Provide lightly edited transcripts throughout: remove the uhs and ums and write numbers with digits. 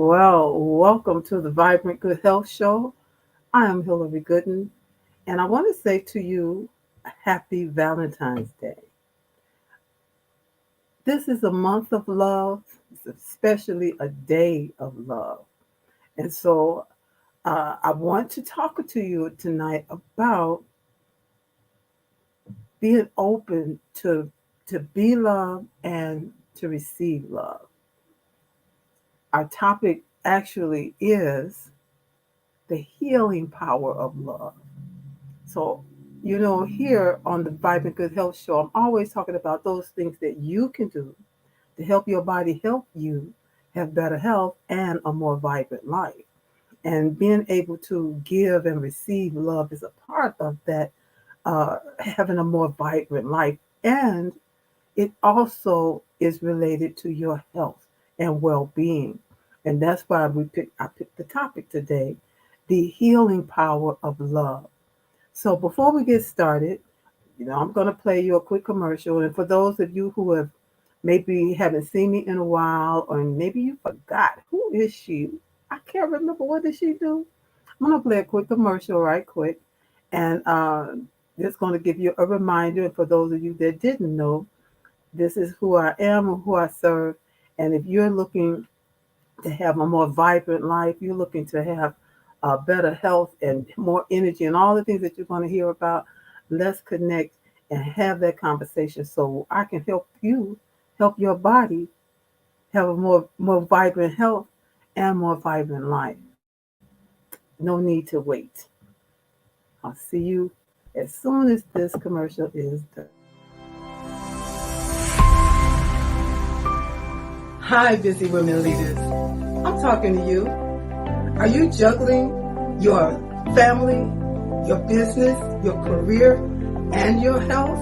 Well, welcome to the Vibrant Good Health Show. I am Hillary Gooden, and I want to say to you, Happy Valentine's Day. This is a month of love, it's especially a day of love. And so I want to talk to you tonight about being open to be loved and to receive love. Our topic actually is the healing power of love. So, here on the Vibrant Good Health Show, I'm always talking about those things that you can do to help your body help you have better health and a more vibrant life. And being able to give and receive love is a part of that, having a more vibrant life. And it also is related to your health and well being. And that's why I picked the topic today, the healing power of love. So before we get started, I'm going to play you a quick commercial. And for those of you who have maybe haven't seen me in a while, or maybe you forgot, who is she? I can't remember. What did she do? I'm going to play a quick commercial right quick. And it's going to give you a reminder. And for those of you that didn't know, this is who I am and who I serve. And if you're looking to have a more vibrant life, you're looking to have better health and more energy and all the things that you're going to hear about, let's connect and have that conversation so I can help you, help your body have a more vibrant health and more vibrant life. No need to wait. I'll see you as soon as this commercial is done. Hi, busy women leaders. I'm talking to you. Are you juggling your family, your business, your career, and your health?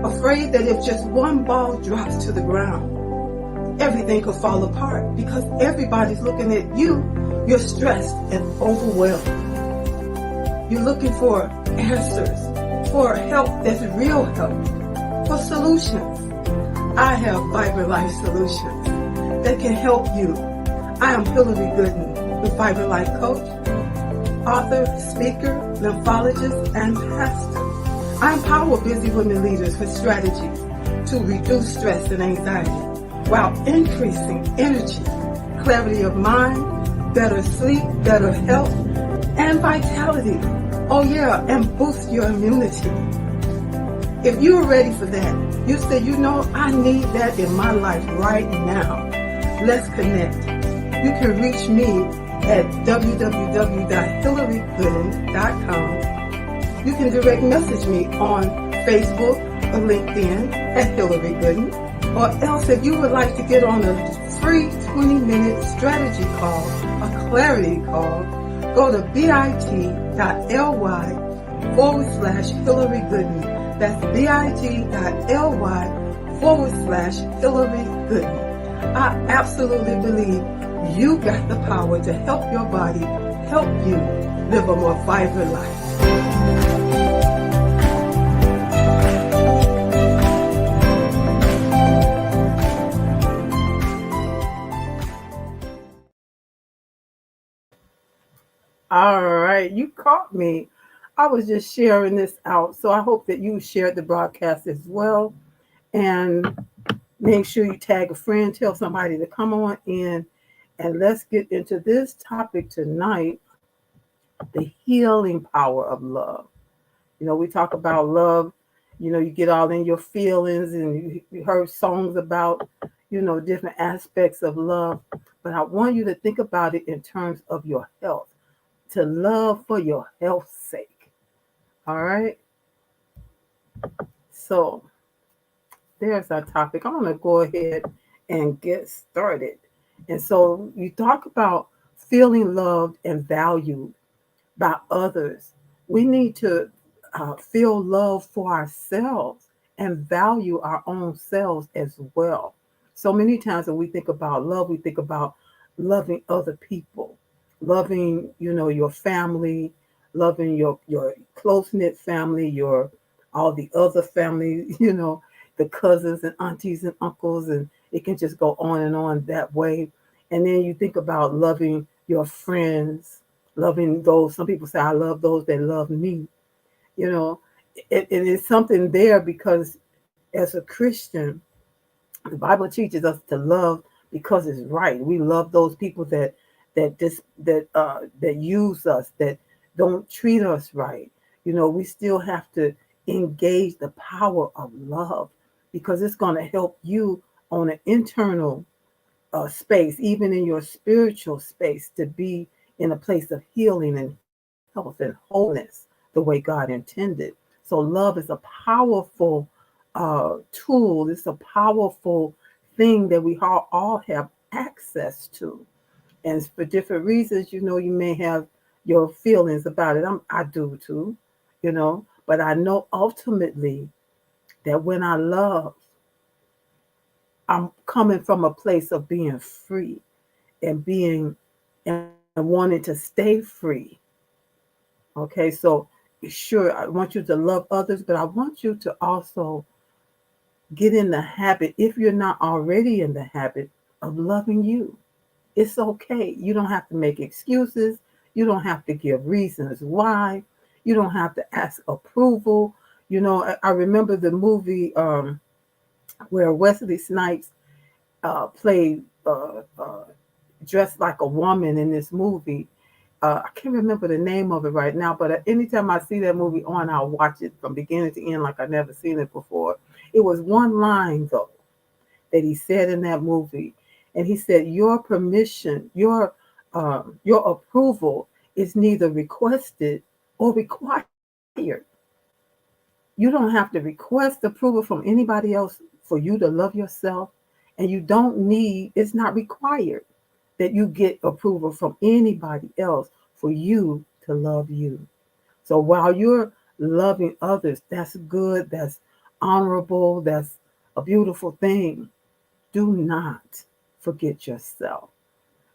Afraid that if just one ball drops to the ground, everything could fall apart because everybody's looking at you. You're stressed and overwhelmed. You're looking for answers, for help that's real help, for solutions. I have Vibrant Life Solutions that can help you. I am Hillary Gooden, the Vibrant Life Coach, author, speaker, lymphologist, and pastor. I empower busy women leaders with strategies to reduce stress and anxiety while increasing energy, clarity of mind, better sleep, better health, and vitality. Oh yeah, and boost your immunity. If you're ready for that, you say, I need that in my life right now. Let's connect. You can reach me at www.hillarygooden.com. You can direct message me on Facebook or LinkedIn at Hillary Gooden. Or else if you would like to get on a free 20-minute strategy call, a clarity call, go to bit.ly/Hillary Gooden. That's bit.ly/Hillary Gooden. I absolutely believe you got the power to help your body, help you live a more vibrant life. All right, you caught me. I was just sharing this out. So I hope that you shared the broadcast as well. And make sure you tag a friend, tell somebody to come on in, and let's get into this topic tonight, the healing power of love. We talk about love, you get all in your feelings and you heard songs about, different aspects of love. But I want you to think about it in terms of your health, to love for your health's sake. All right. So there's our topic. I'm going to go ahead and get started. And so you talk about feeling loved and valued by others. We need to feel love for ourselves and value our own selves as well. So many times when we think about love, we think about loving other people, loving, your family, loving your close-knit family, your all the other family, the cousins and aunties and uncles, and it can just go on and on that way. And then you think about loving your friends, loving those. Some people say, I love those that love me. You know, it is something there because as a Christian, the Bible teaches us to love because it's right. We love those people that use us, that don't treat us right. We still have to engage the power of love because it's going to help you on an internal space, even in your spiritual space, to be in a place of healing and health and wholeness the way God intended. So love is a powerful tool. It's a powerful thing that we all have access to. And for different reasons, you may have your feelings about it. I do too, but I know ultimately that when I love, I'm coming from a place of being free and wanting to stay free. Okay, so sure, I want you to love others, but I want you to also get in the habit, if you're not already in the habit, of loving you. It's okay. You don't have to make excuses. You don't have to give reasons why. You don't have to ask approval. I remember the movie where Wesley Snipes played dressed like a woman in this movie. I can't remember the name of it right now, but anytime I see that movie on, I'll watch it from beginning to end like I've never seen it before. It was one line, though, that he said in that movie. And he said, your permission, your approval is neither requested or required. You don't have to request approval from anybody else for you to love yourself. And you don't need, it's not required that you get approval from anybody else for you to love you. So while you're loving others, that's good, that's honorable, that's a beautiful thing. Do not forget yourself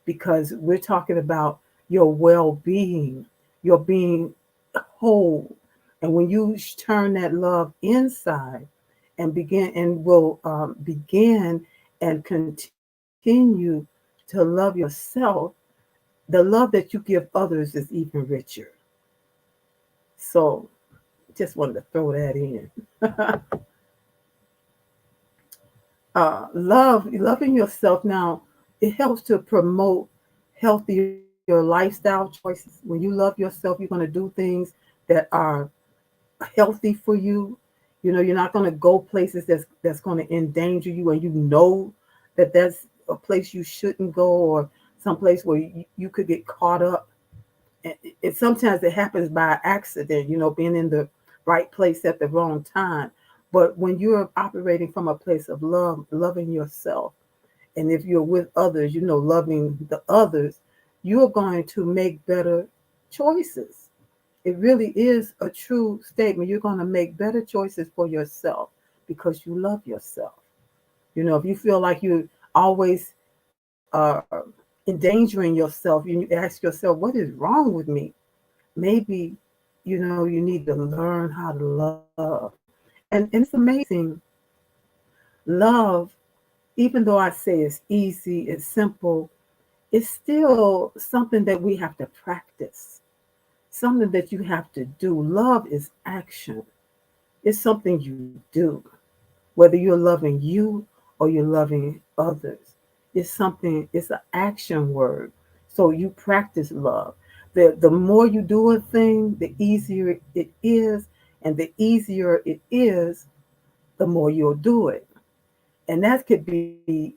because we're talking about your well being, your being whole. And when you turn that love inside and begin and continue to love yourself, the love that you give others is even richer. So just wanted to throw that in. Loving yourself now, it helps to promote healthier lifestyle choices. When you love yourself, you're going to do things that are healthy for you. You're not going to go places that's going to endanger you, and that that's a place you shouldn't go, or some place where you could get caught up. And sometimes it happens by accident, being in the right place at the wrong time. But when you're operating from a place of love, loving yourself, and if you're with others, loving the others, you're going to make better choices. It really is a true statement. You're going to make better choices for yourself because you love yourself. If you feel like you're always endangering yourself, you ask yourself, what is wrong with me? Maybe, you need to learn how to love. And it's amazing. Love, even though I say it's easy, it's simple, it's still something that we have to practice, something that you have to do. Love is action. It's something you do, whether you're loving you or you're loving others. It's an action word. So you practice love. The more you do a thing, the easier it is. And the easier it is, the more you'll do it. And that could be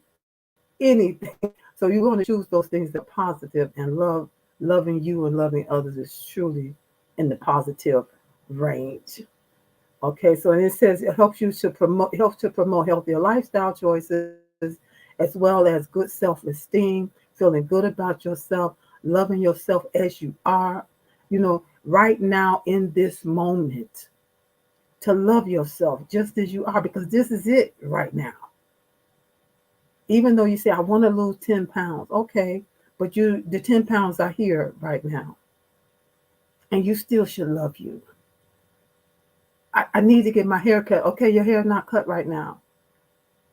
anything. So you want to choose those things that are positive, and loving you and loving others is truly in the positive range. Okay, so and it says it helps to promote healthier lifestyle choices as well as good self-esteem, feeling good about yourself, loving yourself as you are, right now in this moment, to love yourself just as you are, because this is it right now. Even though you say, I want to lose 10 pounds, okay, but the 10 pounds are here right now, and you still should love you. I need to get my hair cut. Okay, your hair is not cut right now.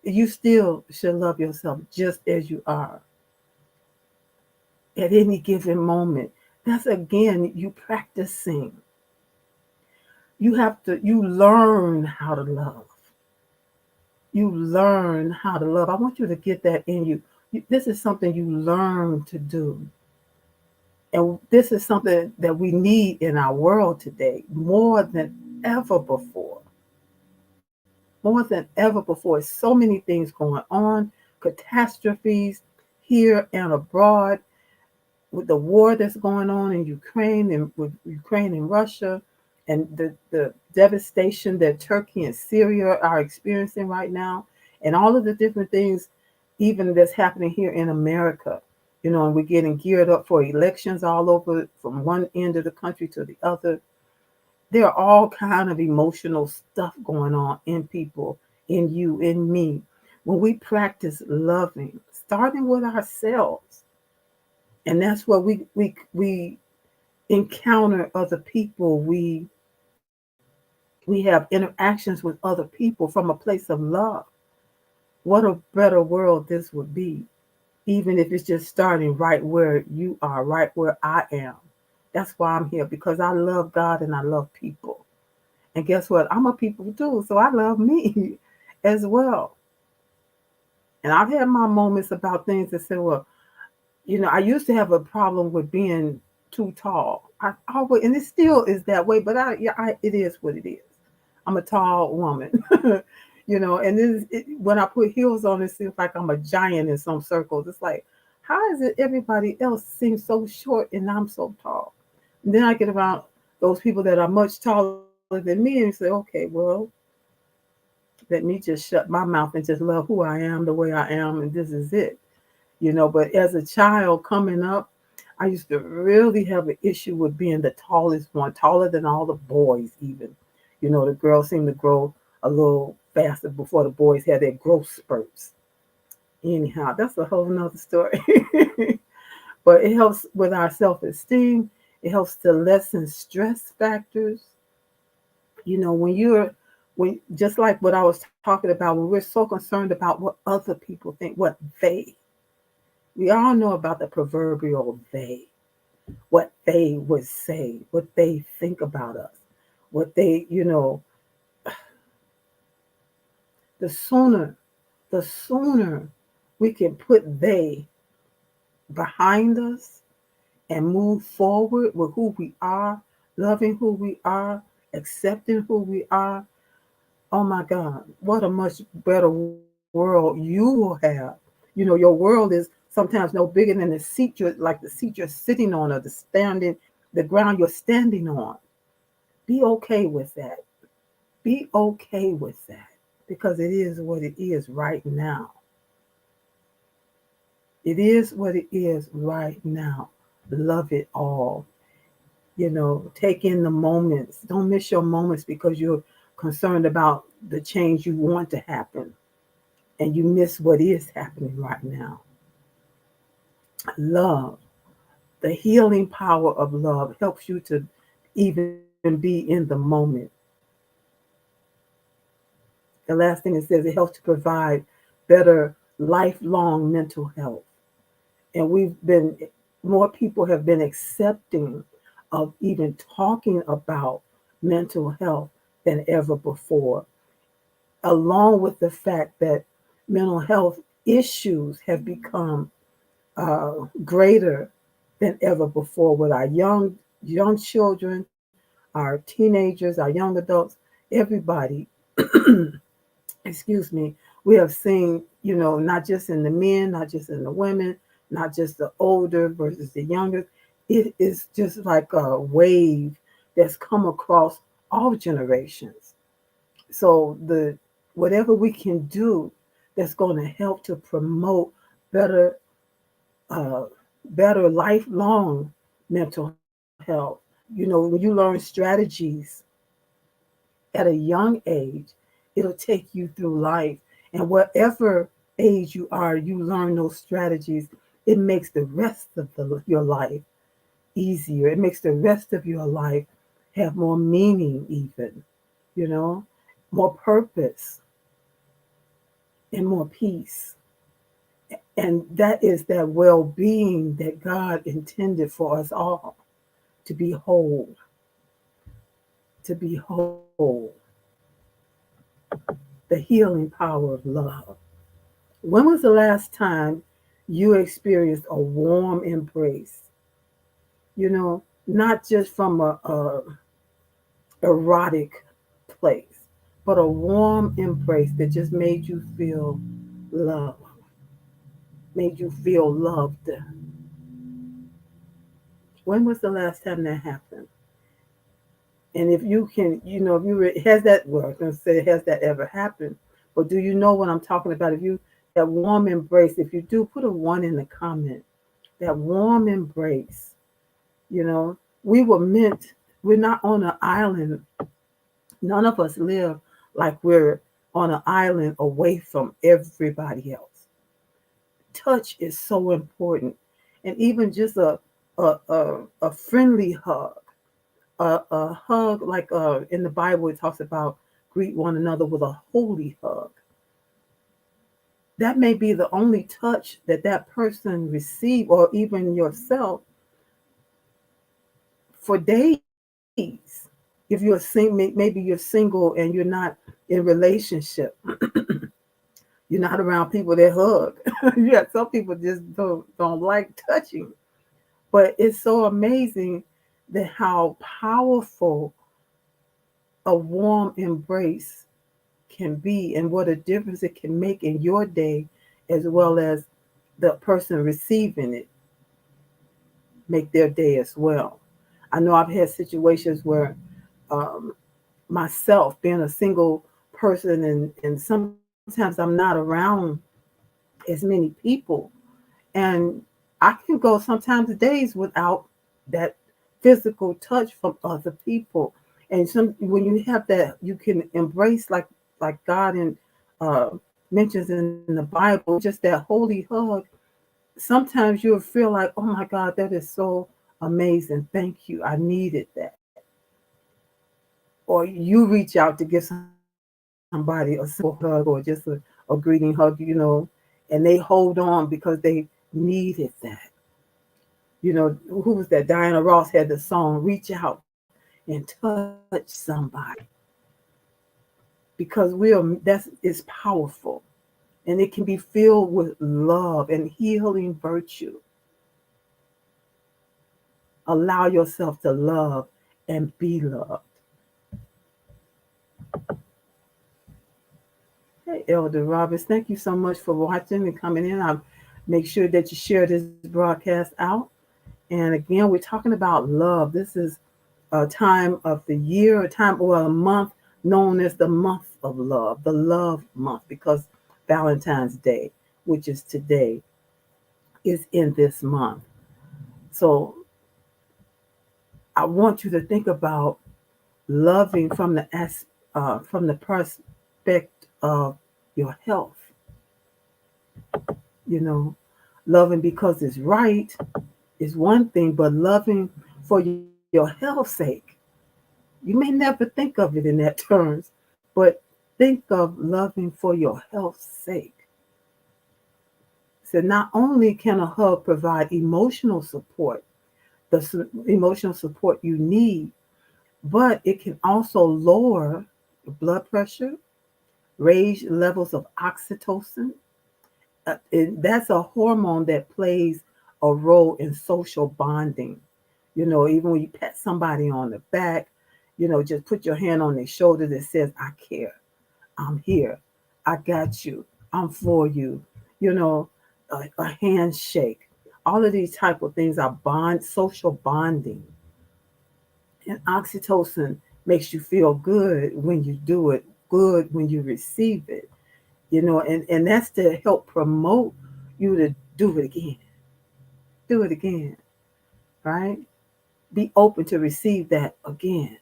You still should love yourself just as you are. at any given moment. That's again, you practicing. You learn how to love. You learn how to love. I want you to get that in you. This is something you learn to do. And this is something that we need in our world today more than ever before. More than ever before. So many things going on, catastrophes here and abroad, with the war that's going on in Ukraine and with Ukraine and Russia, and the devastation that Turkey and Syria are experiencing right now, and all of the different things, even that's happening here in America. And we're getting geared up for elections all over from one end of the country to the other. There are all kind of emotional stuff going on in people, in you, in me. When we practice loving, starting with ourselves, and that's where we encounter other people. We have interactions with other people from a place of love. What a better world this would be, even if it's just starting right where you are, right where I am. That's why I'm here, because I love God and I love people. And guess what? I'm a people too, so I love me as well. And I've had my moments about things that say, well, I used to have a problem with being too tall. I always, and it still is that way, but it is what it is. I'm a tall woman, and when I put heels on, it seems like I'm a giant in some circles. It's like, how is it everybody else seems so short and I'm so tall? And then I get around those people that are much taller than me and say, okay, well, let me just shut my mouth and just love who I am the way I am, and this is it. But as a child coming up, I used to really have an issue with being the tallest one, taller than all the boys even. The girls seem to grow a little faster before the boys had their growth spurts. Anyhow, that's a whole nother story. But it helps with our self-esteem. It helps to lessen stress factors. When just like what I was talking about, when we're so concerned about what other people think, what we all know about the proverbial they, what they would say, what they think about us, what the sooner, the sooner we can put they behind us and move forward with who we are, loving who we are, accepting who we are. Oh my God, what a much better world you will have. Your world is sometimes no bigger than the seat you're sitting on, or the ground you're standing on. Be okay with that. Be okay with that, because it is what it is right now. It is what it is right now. Love it all. Take in the moments. Don't miss your moments because you're concerned about the change you want to happen and you miss what is happening right now. Love, the healing power of love helps you to even be in the moment. The last thing it says, it helps to provide better lifelong mental health. And more people have been accepting of even talking about mental health than ever before, along with the fact that mental health issues have become greater than ever before with our young children, our teenagers, our young adults, everybody. Excuse me. We have seen, not just in the men, not just in the women, not just the older versus the younger. It is just like a wave that's come across all generations. So whatever we can do that's going to help to promote better uh, better lifelong mental health. When you learn strategies at a young age, it'll take you through life. And whatever age you are, you learn those strategies. It makes the rest of your life easier. It makes the rest of your life have more meaning, even, you know, more purpose and more peace. And that is that well-being that God intended for us all to be whole, to be whole. The healing power of love. When was the last time you experienced a warm embrace? Not just from a erotic place, but a warm embrace that just made you feel love, made you feel loved. When was the last time that happened? And if you can, if has that, well, I was going to say, has that ever happened? But do you know what I'm talking about? If you, that warm embrace, if you do, put a one in the comment. That warm embrace, you know, we were meant, we're not on an island. None of us live like we're on an island away from everybody else. Touch is so important. And even just a friendly hug, a hug like in the Bible, it talks about greet one another with a holy hug. That may be the only touch that that person receive, or even yourself, for days. If you're maybe you're single and you're not in relationship, you're not around people that hug. Yeah, some people just don't like touching. But it's so amazing that how powerful a warm embrace can be, and what a difference it can make in your day, as well as the person receiving it make their day as well. I know I've had situations where um, myself being a single person, and sometimes I'm not around as many people, and I can go sometimes days without that physical touch from other people. And when you have that, you can embrace like God and uh, mentions in the Bible, just that holy hug. Sometimes you'll feel like, oh my God, that is so amazing. Thank you. I needed that. Or you reach out to give somebody a simple hug, or just a greeting hug, and they hold on because they needed that. Who was that? Diana Ross had the song "Reach Out and Touch Somebody," because it's powerful, and it can be filled with love and healing virtue. Allow yourself to love and be loved. Hey, Elder Roberts, thank you so much for watching and coming in. I'll make sure that you share this broadcast out. And again, we're talking about love. This is a time of the year, a month known as the month of love, the love month, because Valentine's Day, which is today, is in this month. So I want you to think about loving from the prospect of your health. You know, loving because it's right is one thing, but loving for your health's sake, you may never think of it in that terms, but think of loving for your health's sake. So not only can a hug provide emotional support, emotional support you need, but it can also lower blood pressure, raise levels of oxytocin. That's a hormone that plays a role in social bonding. Even when you pat somebody on the back, just put your hand on their shoulder that says, I care, I'm here, I got you, I'm for you, you know, a handshake. All of these type of things are social bonding. And oxytocin makes you feel good when you do it, good when you receive it, and that's to help promote you to do it again, right? Be open to receive that again.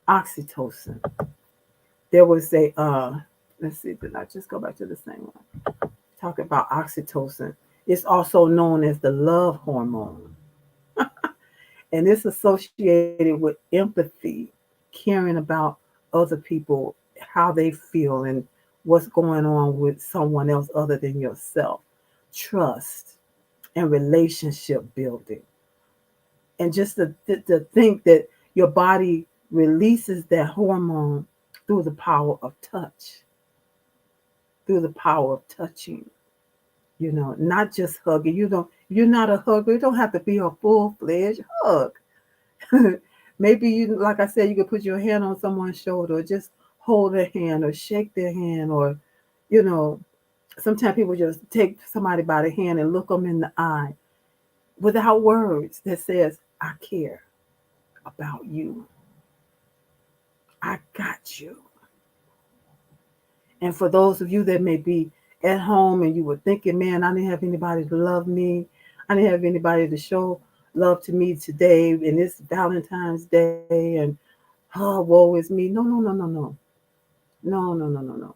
Oxytocin. There was let's see, did I just go back to the same one? Talk about oxytocin. It's also known as the love hormone. And it's associated with empathy, caring about other people, how they feel, and what's going on with someone else other than yourself. Trust and relationship building. And just to think that your body releases that hormone through the power of touch, through the power of touching, not just hugging. You're not a hugger. It don't have to be a full-fledged hug. Maybe you, like I said, you could put your hand on someone's shoulder, or just hold their hand, or shake their hand, or you know, sometimes people just take somebody by the hand and look them in the eye without words that says, "I care about you. I got you." And for those of you that may be at home and you were thinking, "Man, I didn't have anybody to love me. I didn't have anybody to show love to me today, and it's Valentine's Day, and oh, woe is me." No, no, no, no, no. No, no, no, no, no.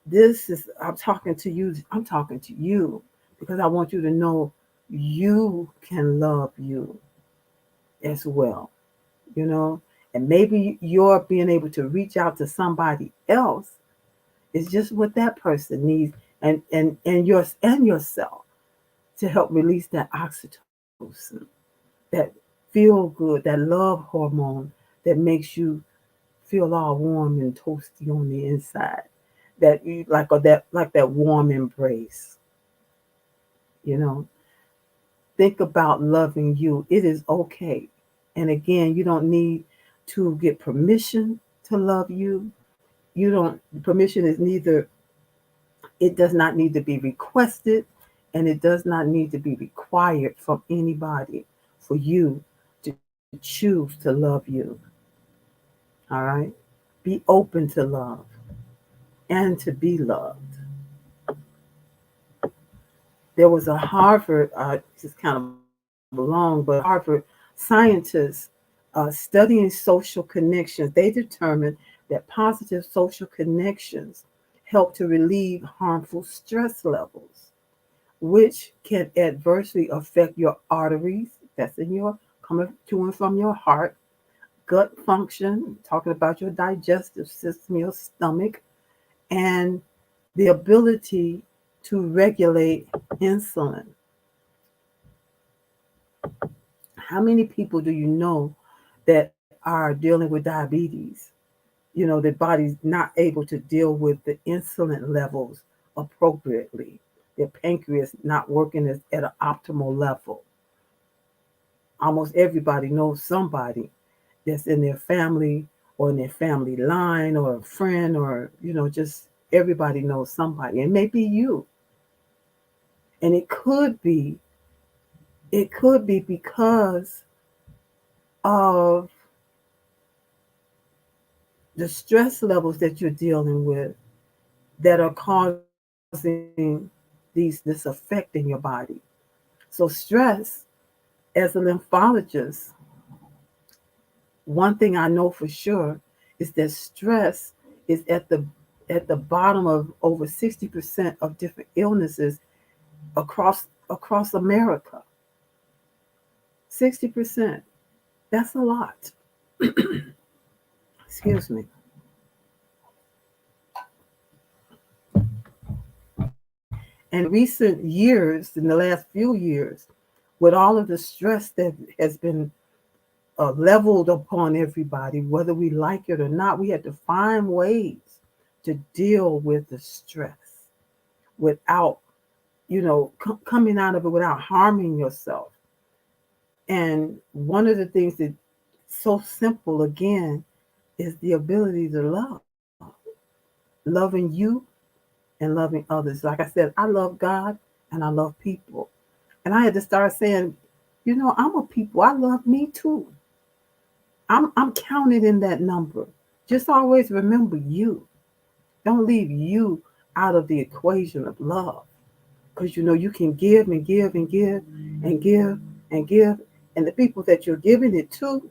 This is, I'm talking to you. I'm talking to you because I want you to know you can love you as well, you know? And maybe your being able to reach out to somebody else is just what that person needs, and yours and yourself, to help release that oxytocin, that feel good, that love hormone that makes you feel all warm and toasty on the inside. That you like that warm embrace, you know. Think about loving you. It is okay. And again, you don't need to get permission to love you. You don't Permission is neither, it does not need to be requested, and it does not need to be required from anybody for you to choose to love you. All right? Be open to love and to be loved. There was a Harvard, this is kind of long, but Harvard scientists studying social connections, they determined that positive social connections help to relieve harmful stress levels, which can adversely affect your arteries, that's in your, coming to and from your heart, gut function, talking about your digestive system, your stomach, and the ability to regulate insulin. How many people do you know that are dealing with diabetes? Their body's not able to deal with the insulin levels appropriately. Their pancreas not working at an optimal level. Almost everybody knows somebody that's in their family, or in their family line, or a friend, or just everybody knows somebody. It may be you. And it could be because of the stress levels that you're dealing with that are causing this effect in your body. So stress, as a lymphologist, one thing I know for sure is that stress is at the bottom of over 60% of different illnesses across America. 60%. That's a lot. Excuse me. And recent years, in the last few years, with all of the stress that has been leveled upon everybody, whether we like it or not, we had to find ways to deal with the stress without, coming out of it without harming yourself. And one of the things that's so simple, again, is the ability to love, loving you and loving others. Like I said, I love God and I love people. And I had to start saying, I'm a people. I love me too. I'm counted in that number. Just always remember you. Don't leave you out of the equation of love. Because you can give and give and give and give and give. And the people that you're giving it to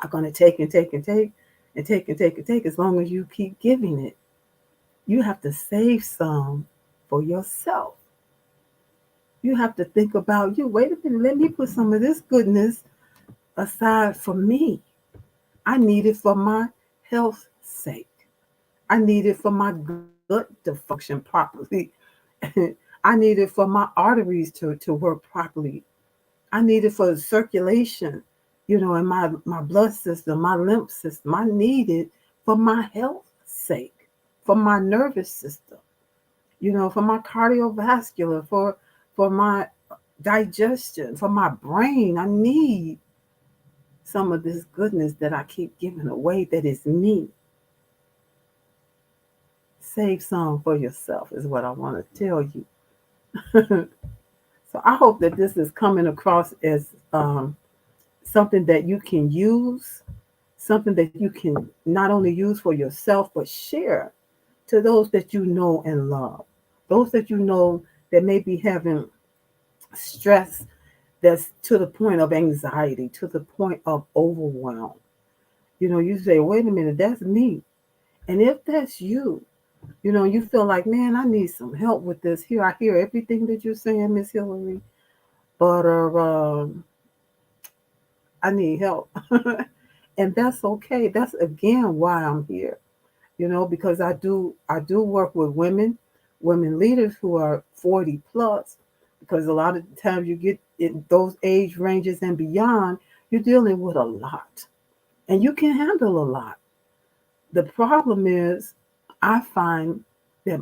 are going to take and take and take and take and take and take as long as you keep giving it. You have to save some for yourself. You have to think about you. Wait a minute, let me put some of this goodness aside for me. I need it for my health's sake. I need it for my good gut to function properly. I need it for my arteries to work properly. I need it for circulation, in my blood system, my lymph system. I need it for my health sake, for my nervous system, for my cardiovascular, for my digestion, for my brain. I need some of this goodness that I keep giving away that is me. Save some for yourself is what I want to tell you. So I hope that this is coming across as something that you can use, something that you can not only use for yourself, but share to those that you know and love, those that you know that may be having stress that's to the point of anxiety, to the point of overwhelm. You say, wait a minute, that's me. And if that's you, you feel like, man, I need some help with this. Here, I hear everything that you're saying, Miss Hillary, but I need help. And that's okay. That's again why I'm here, because I do work with women leaders who are 40 plus, because a lot of the times you get in those age ranges and beyond, you're dealing with a lot, and you can handle a lot. The problem is, I find that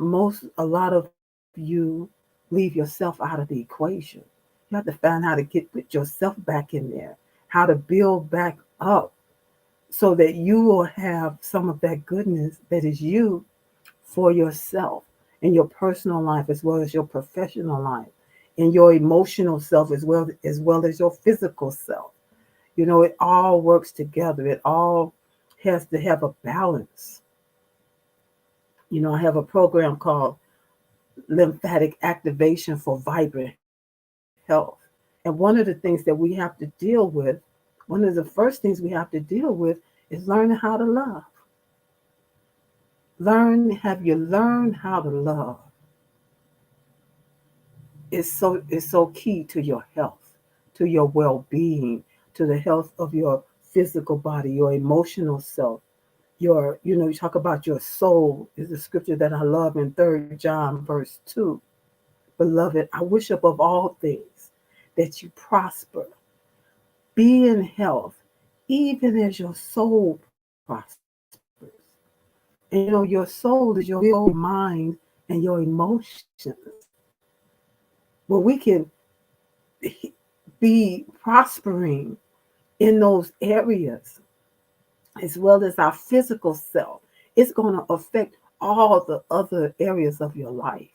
a lot of you leave yourself out of the equation. You have to find how to put yourself back in there, how to build back up so that you will have some of that goodness that is you for yourself in your personal life as well as your professional life, in your emotional self as well as your physical self. It all works together. It all has to have a balance. I have a program called Lymphatic Activation for Vibrant Health. And one of the things that we have to deal with, one of the first things we have to deal with is learning how to love. Have you learned how to love? It's so key to your health, to your well-being, to the health of your physical body, your emotional self, you talk about your soul is a scripture that I love in 3rd John verse 2. Beloved, I wish above all things that you prosper, be in health, even as your soul prospers. And your soul is your will, your mind, and your emotions. Well, we can be prospering in those areas as well as our physical self. It's going to affect all the other areas of your life,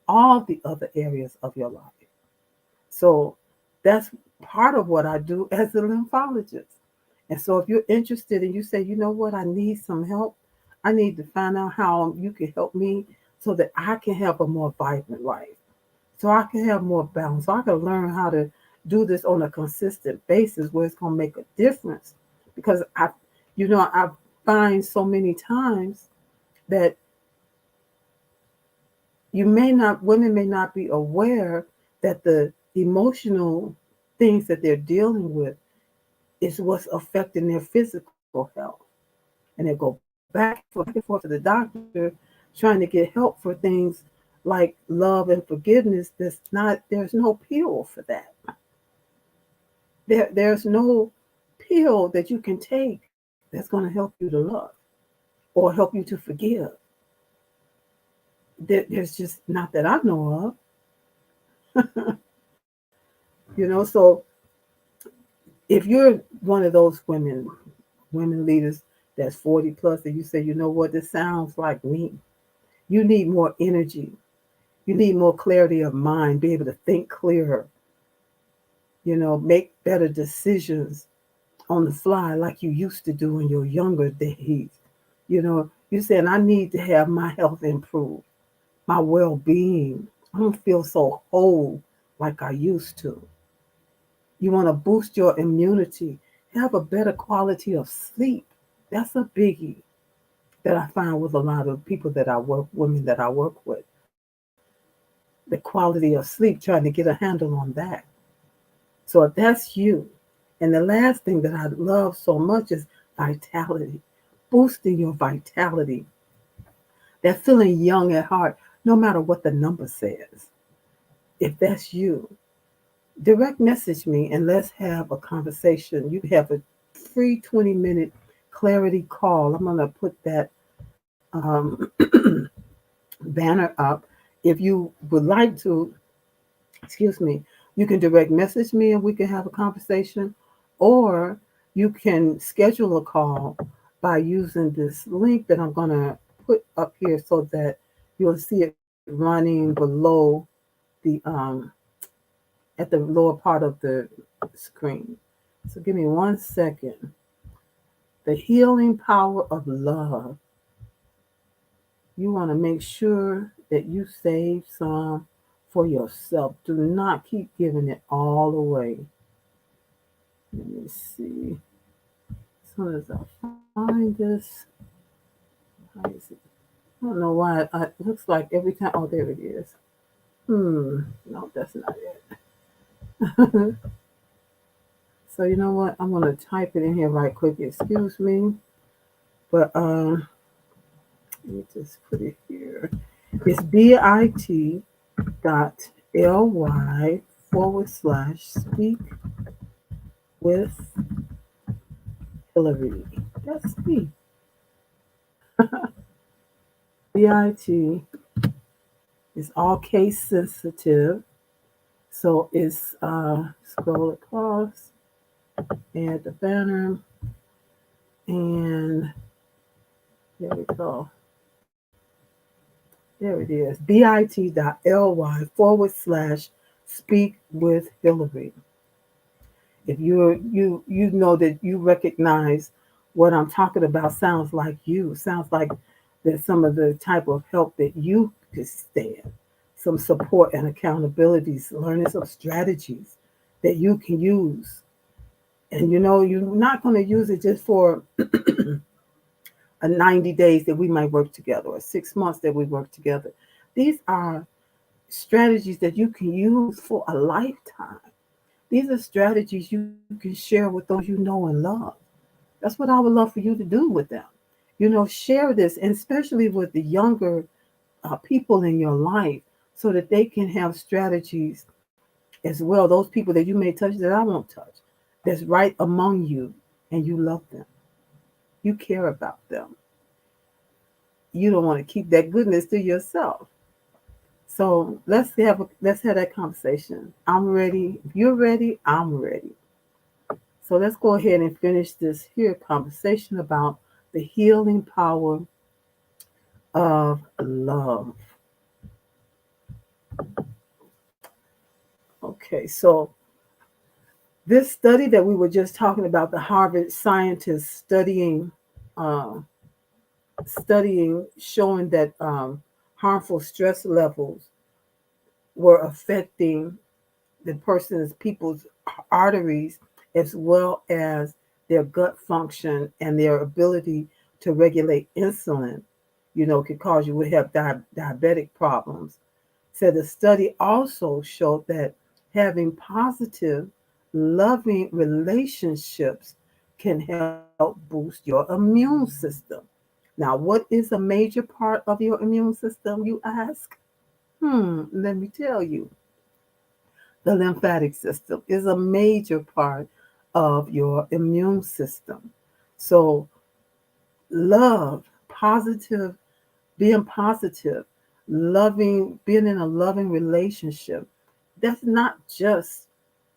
all the other areas of your life. So that's part of what I do as a lymphologist. And so if you're interested and you say, you know what, I need some help, I need to find out how you can help me so that I can have a more vibrant life, so I can have more balance, so I can learn how to do this on a consistent basis where it's going to make a difference. Because I find so many times that women may not be aware that the emotional things that they're dealing with is what's affecting their physical health. And they go back and forth to the doctor trying to get help for things like love and forgiveness. There's no pill for that. There's no pill that you can take that's going to help you to love or help you to forgive. There's just not that I know of. So if you're one of those women leaders that's 40 plus, and you say, you know what, this sounds like me. You need more energy. You need more clarity of mind, be able to think clearer, make better decisions on the fly like you used to do in your younger days. You're saying, I need to have my health improved, my well being. I don't feel so whole like I used to. You want to boost your immunity, have a better quality of sleep. That's a biggie that I find with a lot of people women that I work with. The quality of sleep, trying to get a handle on that. So if that's you, and the last thing that I love so much is vitality, boosting your vitality. that feeling young at heart, no matter what the number says. If that's you, direct message me and let's have a conversation. You have a free 20-minute clarity call. I'm going to put that banner up. If you would like to, excuse me, you can direct message me and we can have a conversation, or you can schedule a call by using this link that I'm going to put up here so that you'll see it running below the at the lower part of the screen. So give me 1 second. The healing power of love. You want to make sure that you save some for yourself. Do not keep giving it all away. Let me see. As soon as I find this, how is it? I don't know why. It looks like every time. Oh, there it is. No, that's not it. So you know what? I'm gonna type it in here right quick. Excuse me, but let me just put it here. It's bit.ly /speak with Hillary. That's me. bit is all case sensitive. So it's scroll across, add the banner, and there we go. There it is. bit.ly /speak with Hillary. If you know that you recognize what I'm talking about sounds like you, sounds like there's some of the type of help that you could stand, some support and accountabilities, learning some strategies that you can use. And you know, you're not going to use it just for a 90 days that we might work together or 6 months that we work together. These are strategies that you can use for a lifetime. These are strategies you can share with those you know and love. That's what I would love for you to do with them. You know, share this, and especially with the younger people in your life, so that they can have strategies as well. Those people that you may touch that I won't touch, that's right among you, and you love them. You care about them. You don't want to keep that goodness to yourself. So let's have that conversation. I'm ready. If you're ready, I'm ready. So let's go ahead and finish this here conversation about the healing power of love. Okay, so this study that we were just talking about, the Harvard scientists uh, studying showing that harmful stress levels were affecting people's arteries as well as their gut function and their ability to regulate insulin. You know, could cause you to have diabetic problems. So the study also showed that having positive, loving relationships can help boost your immune system. Now, what is a major part of your immune system, you ask? Let me tell you. The lymphatic system is a major part of your immune system. So, love, positive, being positive, loving, being in a loving relationship, that's not just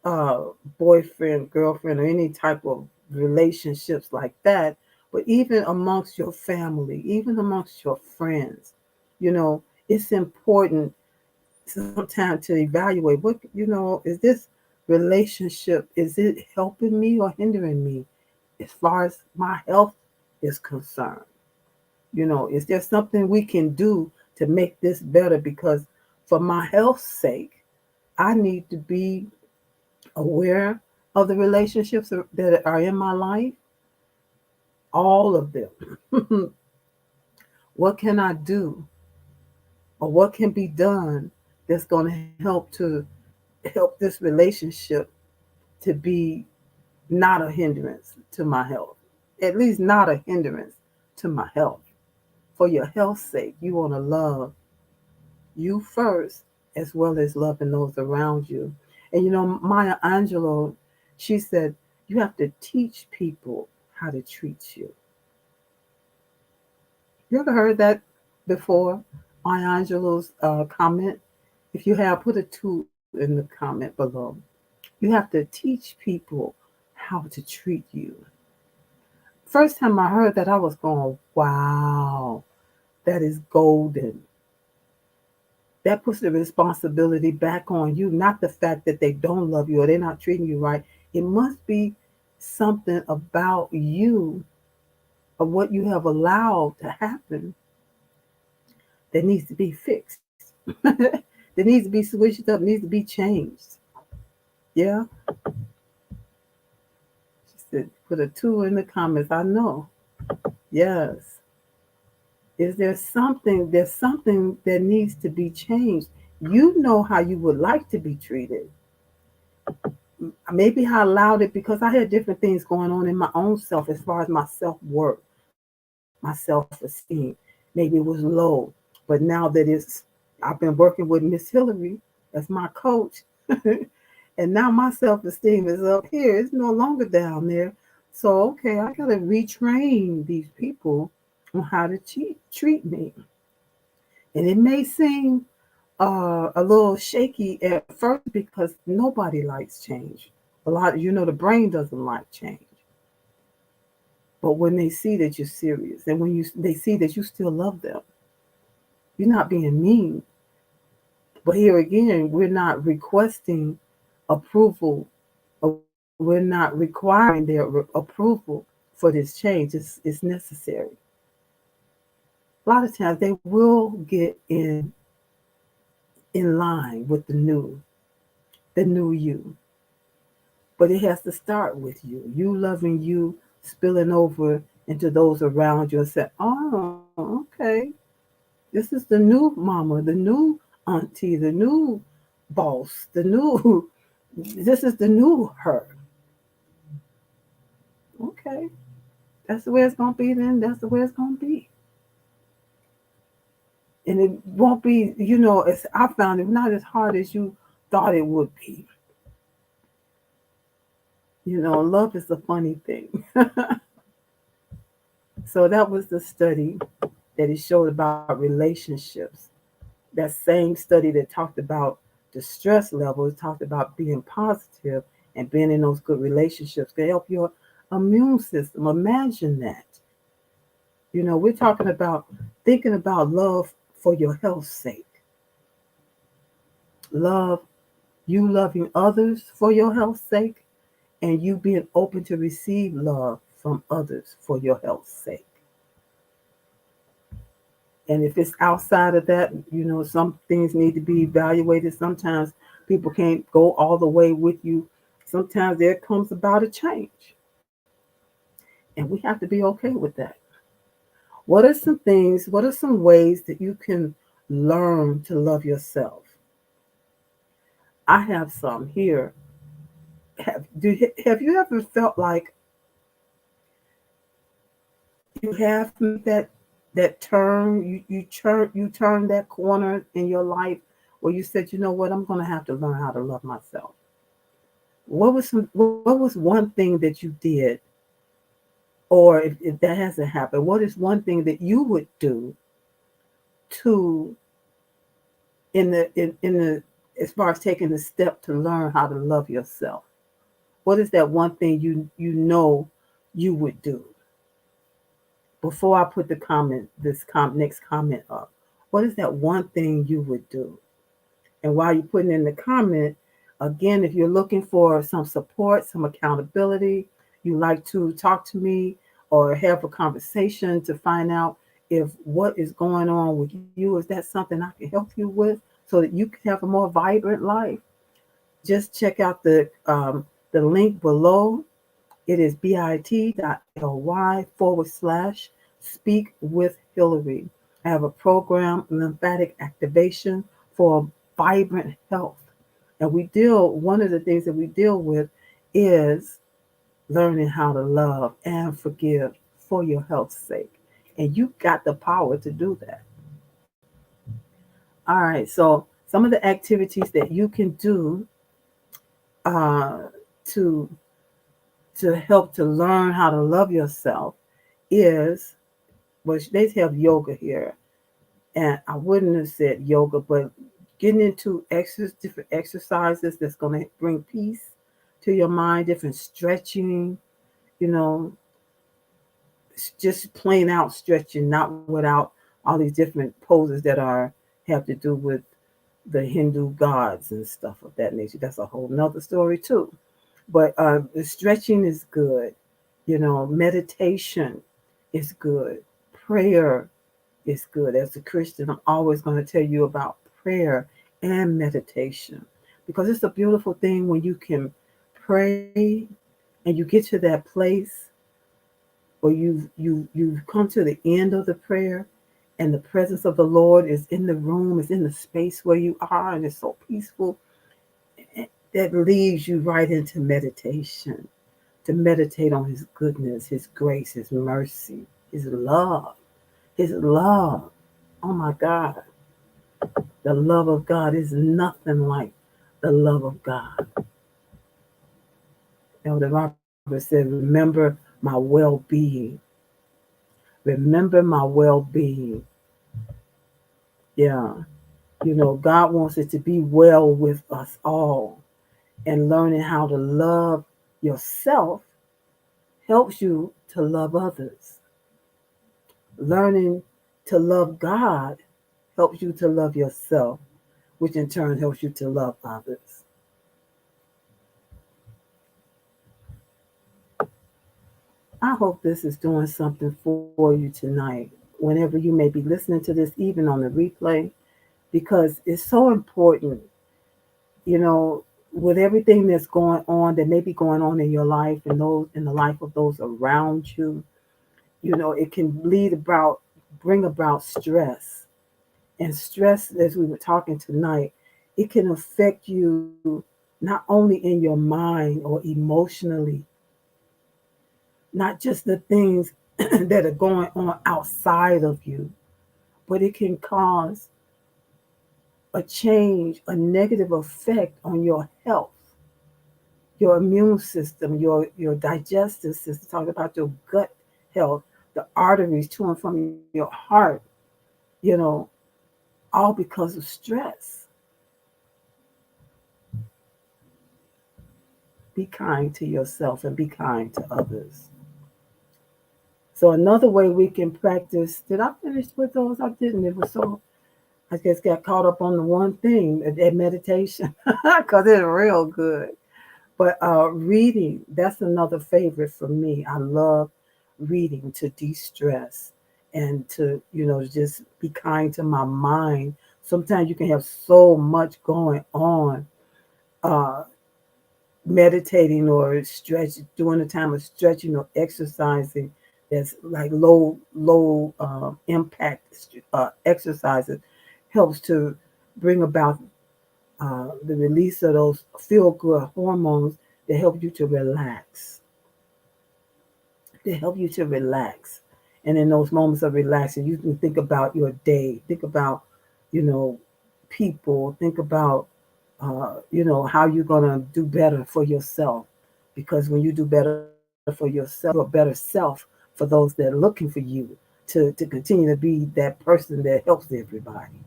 uh, boyfriend, girlfriend, or any type of relationships like that, but even amongst your family, even amongst your friends, you know, it's important sometimes to evaluate is this relationship, is it helping me or hindering me as far as my health is concerned? Is there something we can do to make this better? Because for my health's sake, I need to be aware of the relationships that are in my life, all of them. What can I do, or what can be done that's going to help this relationship to be not a hindrance to my health, at least not a hindrance to my health. for your health's sake, you want to love you first as well as loving those around you. And Maya Angelou, she said, you have to teach people how to treat you. You ever heard that before? Maya Angelou's comment? If you have, put a two in the comment below. You have to teach people how to treat you. First time I heard that, I was going, wow, that is golden. That puts the responsibility back on you, not the fact that they don't love you or they're not treating you right. It must be something about you, of what you have allowed to happen, that needs to be fixed. That needs to be switched up, needs to be changed. Yeah. She said, put a two in the comments. I know. Yes. Is there something, there's something that needs to be changed. You know how you would like to be treated. Maybe I allowed it because I had different things going on in my own self as far as my self-worth, my self-esteem. Maybe it was low. But now that I've been working with Miss Hillary as my coach, and now my self-esteem is up here. It's no longer down there. So, okay, I got to retrain these people on how to treat me. And it may seem a little shaky at first because nobody likes change. A lot, the brain doesn't like change. But when they see that you're serious, and when they see that you still love them, you're not being mean. But here again, we're not requesting approval, or we're not requiring their approval for this change. It's necessary. A lot of times they will get in line with the new you. But it has to start with you. You loving you, spilling over into those around you and say, oh, okay. This is the new mama, the new auntie, the new boss, the new, this is the new her. Okay. That's the way it's going to be then. That's the way it's going to be. And it won't be, as I found it, not as hard as you thought it would be. Love is a funny thing. So that was the study that it showed about relationships. That same study that talked about the stress levels, talked about being positive and being in those good relationships to help your immune system. Imagine that. We're talking about thinking about love for your health's sake. Love, you loving others for your health's sake, and you being open to receive love from others for your health's sake. And if it's outside of that, some things need to be evaluated. Sometimes people can't go all the way with you. Sometimes there comes about a change. And we have to be okay with that. What are some ways that you can learn to love yourself? I have some here. Have you ever felt like you have made that turn, you turn that corner in your life where you said, you know what, I'm going to have to learn how to love myself? What was one thing that you did, or if that hasn't happened, what is one thing that you would do to in the as far as taking the step to learn how to love yourself? What is that one thing you would do? Before I put the next comment up, what is that one thing you would do? And while you're putting in the comment, again, if you're looking for some support, some accountability, you like to talk to me or have a conversation to find out if what is going on with you, is that something I can help you with so that you can have a more vibrant life? Just check out the link below. It is bit.ly/speak with Hillary. I have a program, lymphatic activation for vibrant health. And one of the things that we deal with is learning how to love and forgive for your health's sake. And you got the power to do that. All right. So some of the activities that you can do uh, to help to learn how to love yourself is, well, they have yoga here, and I wouldn't have said yoga, but getting into different exercises that's going to bring peace to your mind, different stretching, you know, just plain out stretching, not without all these different poses that are have to do with the Hindu gods and stuff of that nature. That's a whole nother story too. But the stretching is good. Meditation is good. Prayer is good. As a Christian, I'm always going to tell you about prayer and meditation because it's a beautiful thing when you can pray and you get to that place where you've come to the end of the prayer and the presence of the Lord is in the room, is in the space where you are, and it's so peaceful. That leads you right into meditation, to meditate on His goodness, His grace, His mercy, His love. His love. Oh my God. The love of God is nothing like the love of God. Elder Robert said, remember my well being. Remember my well being. Yeah. God wants it to be well with us all. And learning how to love yourself helps you to love others. Learning to love God helps you to love yourself, which in turn helps you to love others. I hope this is doing something for you tonight, whenever you may be listening to this, even on the replay, because it's so important, you know, with everything that's going on, that may be going on in your life and those in the life of those around you. It can bring about stress. And stress, as we were talking tonight, it can affect you not only in your mind or emotionally, not just the things that are going on outside of you, but it can cause a change, a negative effect on your health, your immune system, your digestive system, talking about your gut health, the arteries to and from your heart, you know, all because of stress. Be kind to yourself and be kind to others. So another way we can practice, did I finish with those? I didn't. It was so, I just got caught up on the one thing, that meditation, because it's real good. But reading, that's another favorite for me. I love reading to de-stress and to, just be kind to my mind. Sometimes you can have so much going on, uh, meditating or during the time of stretching or exercising. That's like low impact exercises helps to bring about the release of those feel good hormones that help you to relax. They help you to relax. And in those moments of relaxing, you can think about your day, think about, you know, people, think about, how you're going to do better for yourself. Because when you do better for yourself, you're a better self for those that are looking for you to continue to be that person that helps everybody.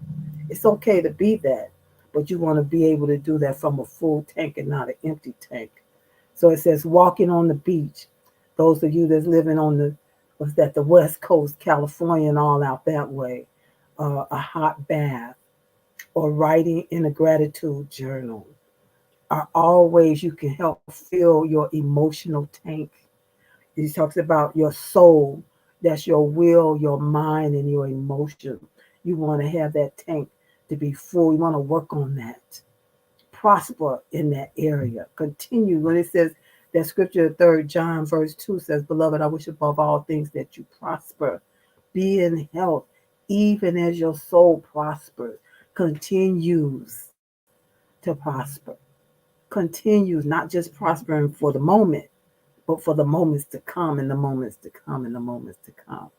It's okay to be that, but you want to be able to do that from a full tank and not an empty tank. So it says walking on the beach. Those of you that's living on the West Coast, California, and all out that way, a hot bath or writing in a gratitude journal are all ways you can help fill your emotional tank. He talks about your soul. That's your will, your mind, and your emotion. You want to have that tank to be full. You want to work on that. Prosper in that area. Continue. When it says that scripture, 3 John verse 2 says, Beloved, I wish above all things that you prosper. Be in health, even as your soul prospers. Continues to prosper. Continues, not just prospering for the moment, but for the moments to come and the moments to come and the moments to come.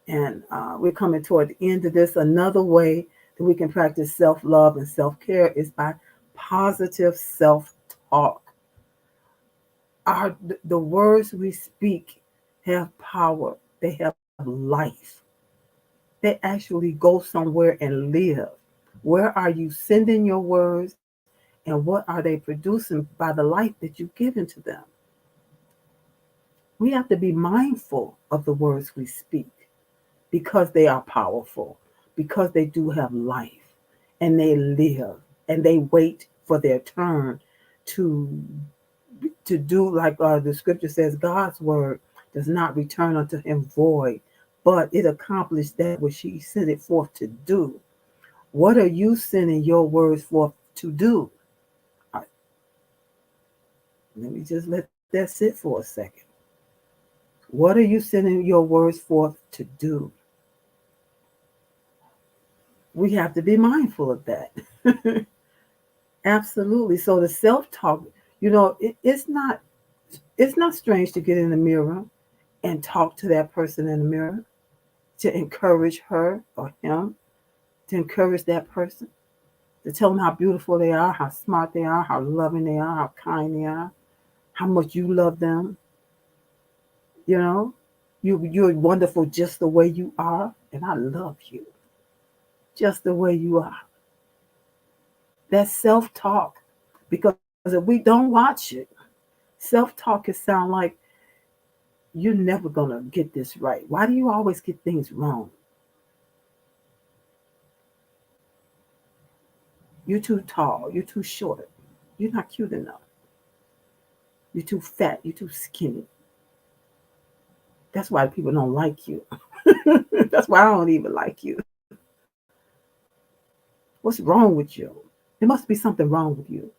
And we're coming toward the end of this. Another way that we can practice self love and self care is by positive self talk. The words we speak have power, they have life, they actually go somewhere and live. Where are you sending your words, and what are they producing by the life that you've given to them? We have to be mindful of the words we speak because they are powerful, because they do have life and they live and they wait for their turn to do like the scripture says. God's word does not return unto him void, but it accomplished that which he sent it forth to do. What are you sending your words forth to do? Uh, Let me just let that sit for a second. What are you sending your words forth to do? We have to be mindful of that. Absolutely. So the self-talk, it's not strange to get in the mirror and talk to that person in the mirror, to encourage her or him, to encourage that person, to tell them how beautiful they are, how smart they are, how loving they are, how kind they are, how much you love them. You know, you're wonderful just the way you are, and I love you just the way you are. That's self-talk. Because if we don't watch it, self-talk can sound like you're never gonna get this right. Why do you always get things wrong? You're too tall. You're too short. You're not cute enough. You're too fat. You're too skinny. That's why people don't like you. That's why I don't even like you. What's wrong with you? There must be something wrong with you.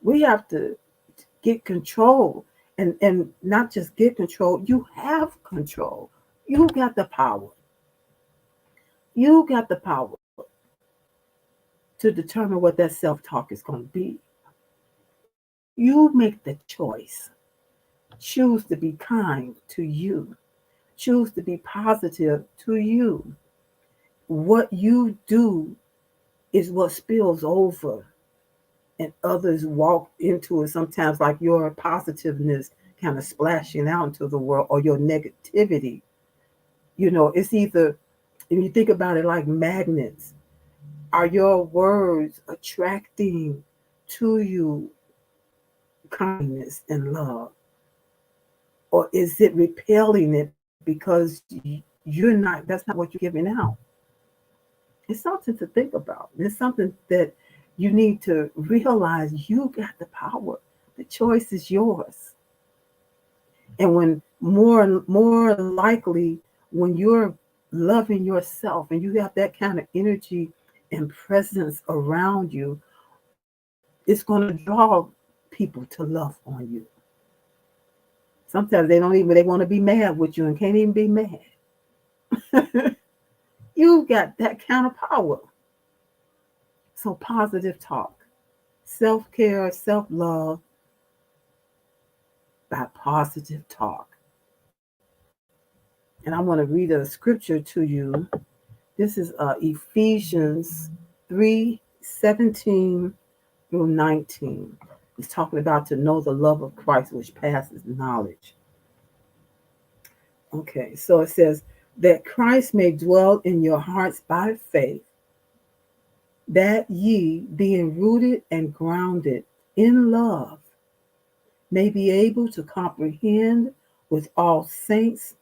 We have to get control, and not just get control. You have control. You got the power. You got the power to determine what that self talk is going to be. You make the choice. Choose to be kind to you. Choose to be positive to you. What you do is what spills over, and others walk into it sometimes, like your positiveness kind of splashing out into the world, or your negativity. It's either, if you think about it like magnets, are your words attracting to you kindness and love? Or is it repelling it because you're not, that's not what you're giving out? It's something to think about. It's something that you need to realize. You got the power. The choice is yours. And when more likely, when you're loving yourself and you have that kind of energy and presence around you, it's going to draw people to love on you. Sometimes they want to be mad with you and can't even be mad. You got that kind of power. So positive talk, self-care, self-love by positive talk. And I want to read a scripture to you. This is Ephesians 3:17 through 19. It's talking about to know the love of Christ which passes knowledge. Okay, so it says that Christ may dwell in your hearts by faith, that ye, being rooted and grounded in love, may be able to comprehend with all saints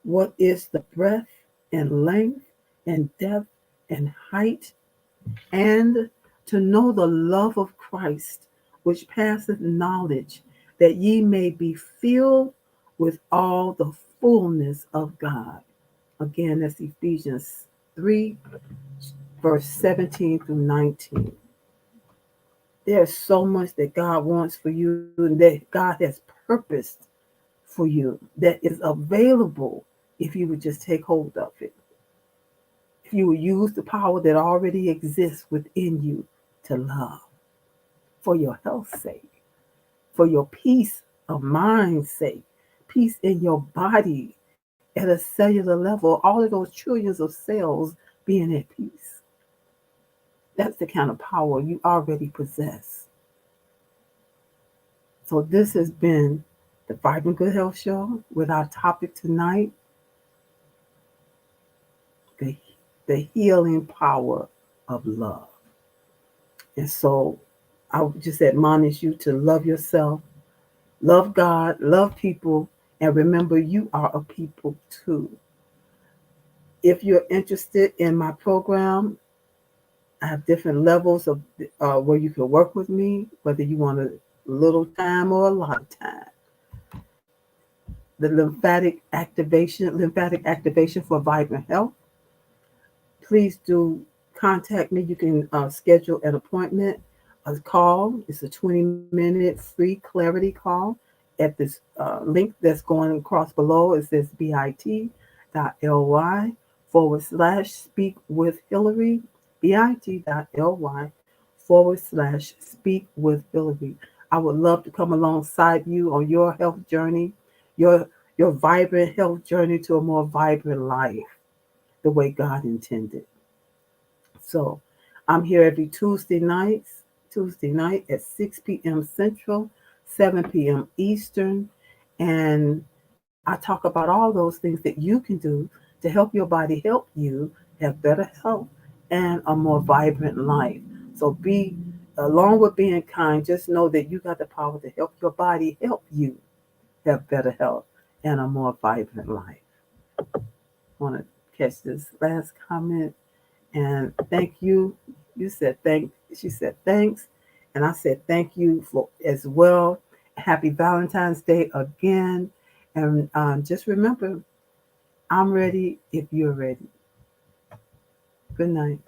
what is the breadth and length and depth and height, and to know the love of Christ, which passeth knowledge, that ye may be filled with all the fullness of God. Again, that's Ephesians 3, verse 17 through 19. There's so much that God wants for you, and that God has purposed for you, that is available if you would just take hold of it. If you would use the power that already exists within you to love, for your health's sake, for your peace of mind's sake, peace in your body, at a cellular level, all of those trillions of cells being at peace. That's the kind of power you already possess. So this has been the Vibrant Good Health Show with our topic tonight, the, the healing power of love. And so I would just admonish you to love yourself, love God, love people, and remember you are a people too. If you're interested in my program, I have different levels of where you can work with me, whether you want a little time or a lot of time. The lymphatic activation for vibrant health. Please do contact me. You can schedule an appointment, a call. It's a 20-minute free clarity call at this link that's going across below. It says bit.ly/speak with Hillary, bit.ly/speak with Hillary. I would love to come alongside you on your health journey, your your vibrant health journey to a more vibrant life, the way God intended. So I'm here every Tuesday night at 6 p.m. Central, 7 p.m. Eastern, and I talk about all those things that you can do to help your body help you have better health and a more vibrant life. So be along with being kind, just know that you got the power to help your body help you have better health and a more vibrant life. I want to catch this last comment. And thank you. You said thank. She said thanks, and I said thank you for as well. Happy Valentine's Day again, and just remember, I'm ready if you're ready. Good night.